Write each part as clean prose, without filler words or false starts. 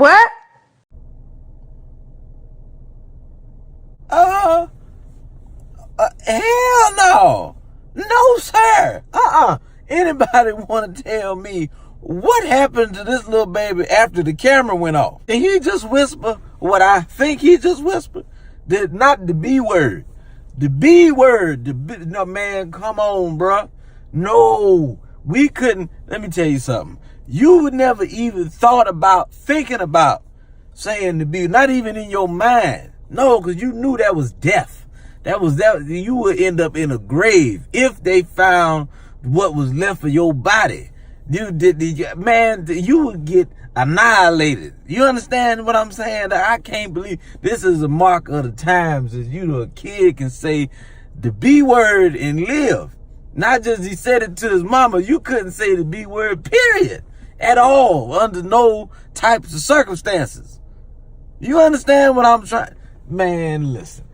What? Hell no. No, sir. Anybody want to tell me what happened to this little baby after the camera went off? Did he just whisper what I think he just whispered? Not the B word. The B word. No, man, come on, bruh. No, we couldn't. Let me tell you something. You would never even thinking about saying the B, not even in your mind. No, because you knew that was death. That you would end up in a grave if they found what was left of your body. You would get annihilated. You understand what I'm saying? I can't believe this is a mark of the times that a kid can say the B word and live. Not just he said it to his mama. You couldn't say the B word, period, at all, under no types of circumstances. You understand what I'm trying? Man, listen.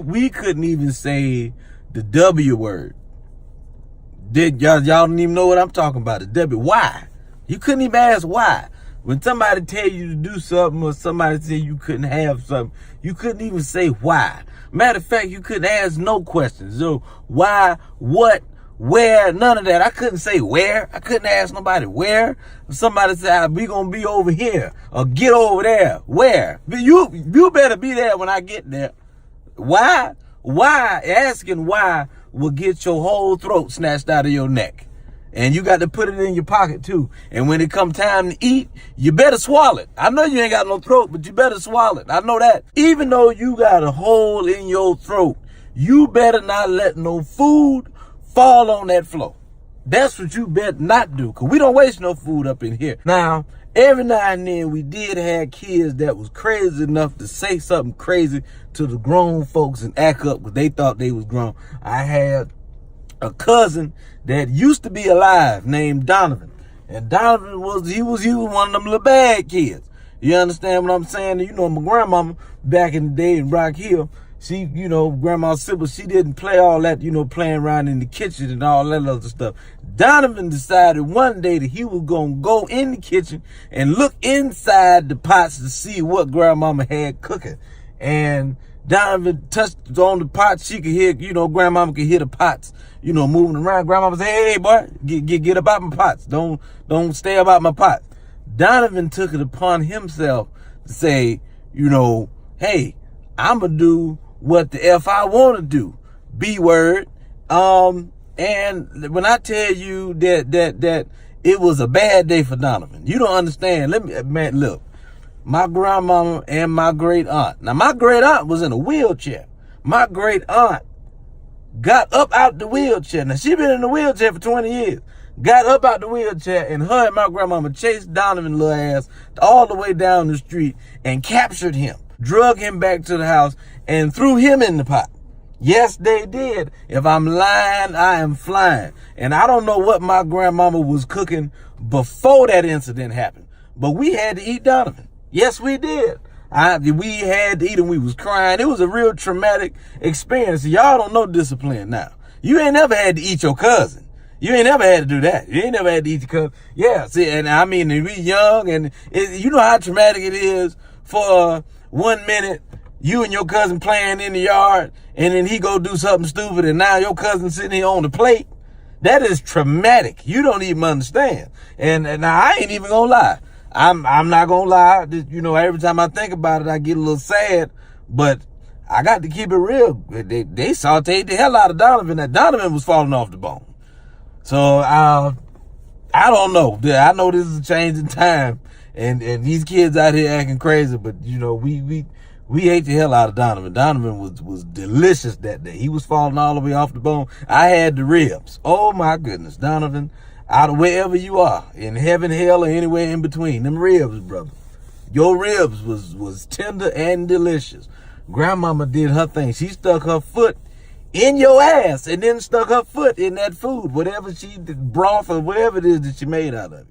We couldn't even say the W word. Y'all don't even know what I'm talking about. The W. Why? You couldn't even ask why. When somebody tell you to do something or somebody say you couldn't have something, you couldn't even say why. Matter of fact, you couldn't ask no questions. So why, what, where, none of that. I couldn't say where. I couldn't ask nobody where. If somebody said, we gonna be over here or get over there. Where? You better be there when I get there. Why? Why? Asking why will get your whole throat snatched out of your neck. And you got to put it in your pocket too. And when it come time to eat, you better swallow it. I know you ain't got no throat, but you better swallow it. I know that. Even though you got a hole in your throat, you better not let no food fall on that floor. That's what you better not do, because we don't waste no food up in here. Now, every now and then we did have kids that was crazy enough to say something crazy to the grown folks and act up because they thought they was grown. I had a cousin that used to be alive named Donovan. And Donovan was one of them little bad kids. You understand what I'm saying? You know, my grandmama back in the day in Rock Hill, she, Grandma Sybil, she didn't play all that, playing around in the kitchen and all that other stuff. Donovan decided one day that he was going to go in the kitchen and look inside the pots to see what Grandmama had cooking. And Donovan touched on the pots. She could hear, Grandmama could hear the pots, moving around. Grandmama said, hey, boy, get about my pots. Don't stay about my pots. Donovan took it upon himself to say, hey, I'm going to do what the F I want to do. B word. And when I tell you that it was a bad day for Donovan, you don't understand. Look, my grandmama and my great aunt. Now, my great aunt was in a wheelchair. My great aunt got up out the wheelchair. Now, she been in the wheelchair for 20 years. Got up out the wheelchair, and her and my grandmama chased Donovan's little ass all the way down the street and captured him, drug him back to the house, and threw him in the pot. Yes, they did. If I'm lying, I am flying. And I don't know what my grandmama was cooking before that incident happened, but we had to eat Donovan. Yes, we did. We had to eat him. We was crying. It was a real traumatic experience. Y'all don't know discipline now. You ain't never had to eat your cousin. You ain't never had to do that. You ain't never had to eat your cousin. Yeah, see, and I mean, we young, and you know how traumatic it is for 1 minute you and your cousin playing in the yard, and then he go do something stupid, and now your cousin sitting here on the plate. That is traumatic. You don't even understand. And now I ain't even gonna lie. I'm not gonna lie. Every time I think about it, I get a little sad. But I got to keep it real. They sauteed the hell out of Donovan. That Donovan was falling off the bone. So I don't know. I know this is a change in time, and these kids out here acting crazy. But we ate the hell out of Donovan. Donovan was delicious that day. He was falling all the way off the bone. I had the ribs. Oh my goodness, Donovan. Out of wherever you are, in heaven, hell, or anywhere in between, them ribs, brother. Your ribs was tender and delicious. Grandmama did her thing. She stuck her foot in your ass and then stuck her foot in that food, whatever she did, broth or whatever it is that she made out of it.